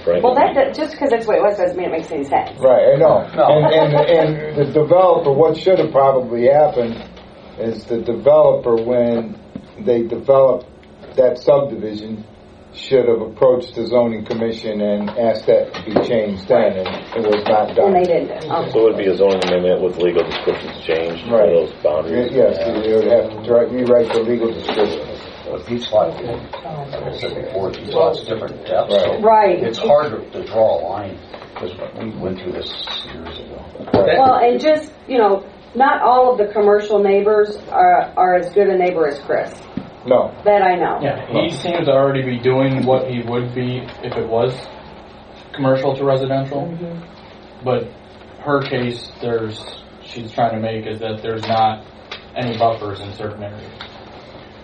Well, that just because that's the way it was doesn't mean it makes any sense. Right, I know. No. And the developer, what should have probably happened is the developer, when they developed that subdivision, should have approached the zoning commission and asked that to be changed then, and it was not done. And they didn't. Okay. So it would be a zoning amendment with legal descriptions changed for Right. those boundaries. Yes, you would have to rewrite the legal description. Each lot, like I said before, each lot's different depths. Right. So Right. it's hard to draw a line because we went through this years ago. Well, and just, not all of the commercial neighbors are as good a neighbor as Chris. No. That I know. Yeah, he seems to already be doing what he would be if it was commercial to residential. But her case, she's trying to make is that there's not any buffers in certain areas.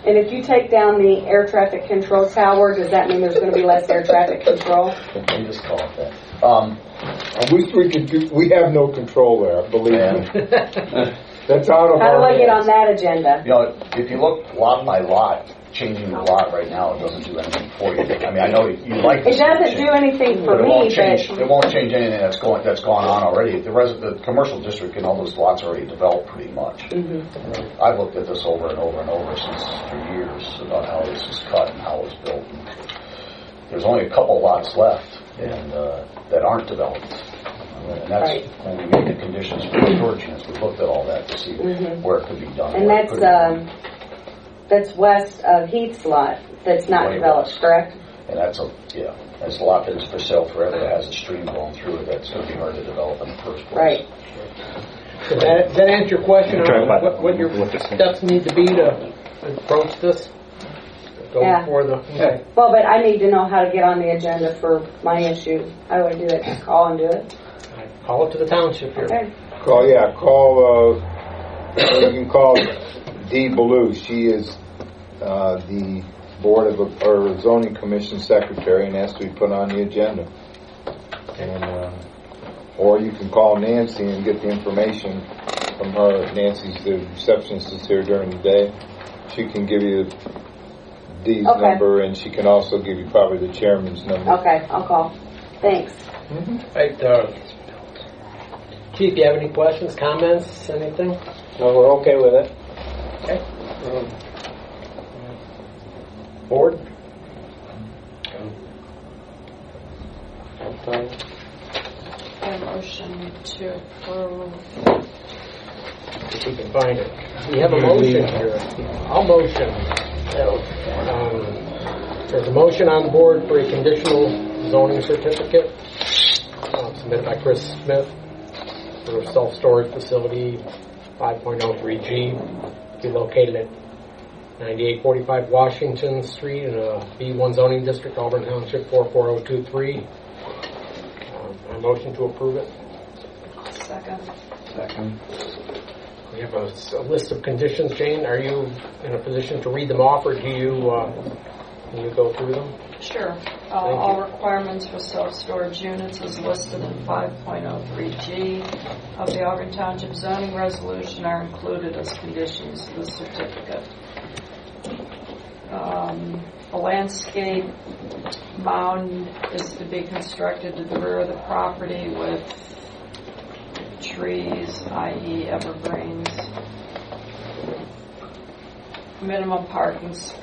And if you take down the air traffic control tower, does that mean there's going to be less air traffic control? You just call it that. I wish we could do, we have no control there, believe me. That's out of How do our I get hands. on that agenda? You know, if you look lot by lot, changing your lot right now, it doesn't do anything for you. I mean, I know you like It doesn't do anything for but it me, won't change. but It won't change anything that's gone on already. The commercial district and all those lots are already developed pretty much. I've looked at this over and over and over since for years about how this is cut and how it's built. There's only a couple lots left and that aren't developed. And that's when we made the conditions for the storage units. We looked at all that to see where it could be done. and that's west of Heath's lot that's not Way developed, west. correct? And that's a lot that's for sale forever that has a stream going through it that's going to be hard to develop in the first place. Right. Does that answer your question on what your steps need to be to approach this? Yeah. For the, okay. Well, but I need to know how to get on the agenda for my issue. How do I do it? Just call and do it? Call it to the township here. Okay. Call, you can call Dee Ballou. She is the Board of or Zoning Commission Secretary and has to be put on the agenda. And or you can call Nancy and get the information from her. Nancy's the receptionist is here during the day. She can give you Dee's number, and she can also give you probably the chairman's number. Okay, I'll call. Thanks. Right, Chief, you have any questions, comments, anything? No, we're okay with it. Okay. Board? A motion to approve. If we can find it. We have a motion here. I'll motion. There's a motion on the board for a conditional zoning certificate submitted by Chris Smith for a self-storage facility 5.03G to be located at 9845 Washington Street in a B1 zoning district, Auburn Township 44023. A motion to approve it. Second. We have a list of conditions. Jane, are you in a position to read them off, or do you can you go through them? Sure. All requirements for self-storage units is listed in 5.03G of the Auburn Township zoning resolution are included as conditions of the certificate. A landscape mound is to be constructed to the rear of the property with trees, i.e. evergreens. Minimum parking space.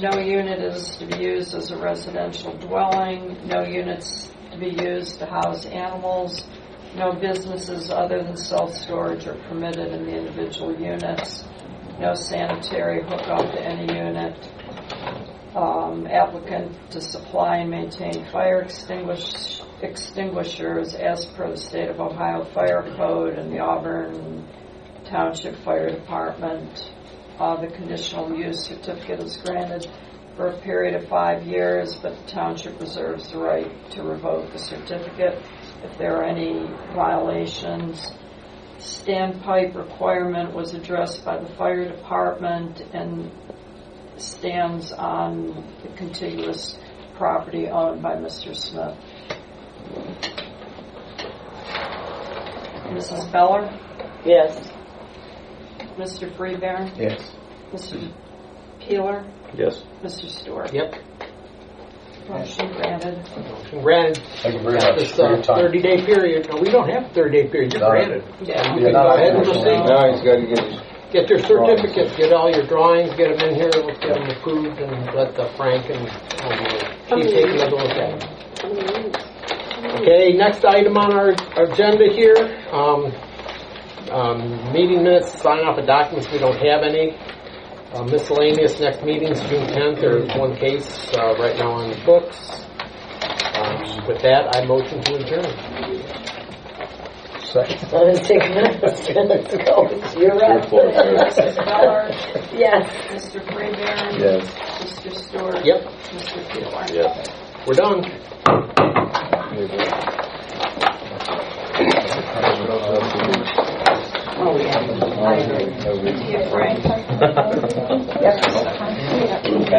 No unit is to be used as a residential dwelling. No units to be used to house animals. No businesses other than self-storage are permitted in the individual units. No sanitary hookup to any unit. Applicant to supply and maintain fire extinguishers as per the State of Ohio Fire Code and the Auburn Township Fire Department. The conditional use certificate is granted for a period of 5 years, but the township reserves the right to revoke the certificate if there are any violations. Standpipe requirement was addressed by the fire department and stands on the contiguous property owned by Mr. Smith. Mrs. Beller? Yes. Mr. Freebairn? Yes. Mr. Peeler? Yes. Mr. Stewart? Yep. Motion granted. Motion granted. Thank you very much This for your time. 30-day period. No, we don't have a 30-day period. You're granted. Yeah. You can go ahead and proceed. Now he's got to get his Get your certificates, get all your drawings, get them in here, let's get them approved, and let Frank and Chief take another look at them. Okay, next item on our agenda here, meeting minutes, sign off of documents, we don't have any. Miscellaneous, next meeting's June 10th, there's one case right now on the books. With that, I motion to adjourn. Let's take minutes. Let's go. You're right. Mrs. Beller? Yes. Mr. Freebairn? Yes. Mr. Stewart? Yep. Mr. Peeler? Yes. We're done. I agree. Yeah, Brian. Yep.